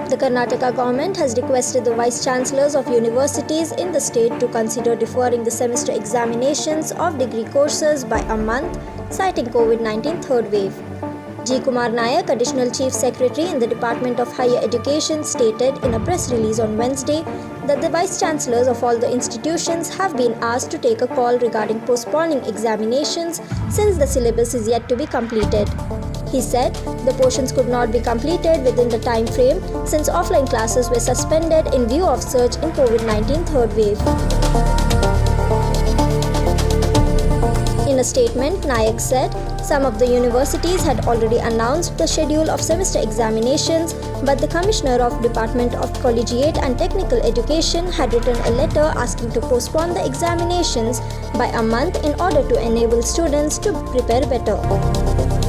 The Karnataka government has requested the vice chancellors of universities in the state to consider deferring the semester examinations of degree courses by a month, citing COVID-19 third wave. G. Kumar Nayak, Additional Chief Secretary in the Department of Higher Education, stated in a press release on Wednesday that the vice chancellors of all the institutions have been asked to take a call regarding postponing examinations since the syllabus is yet to be completed. He said the portions could not be completed within the time frame since offline classes were suspended in view of surge in COVID-19 third wave. In a statement, Nayak said some of the universities had already announced the schedule of semester examinations, but the Commissioner of Department of Collegiate and Technical Education had written a letter asking to postpone the examinations by a month in order to enable students to prepare better.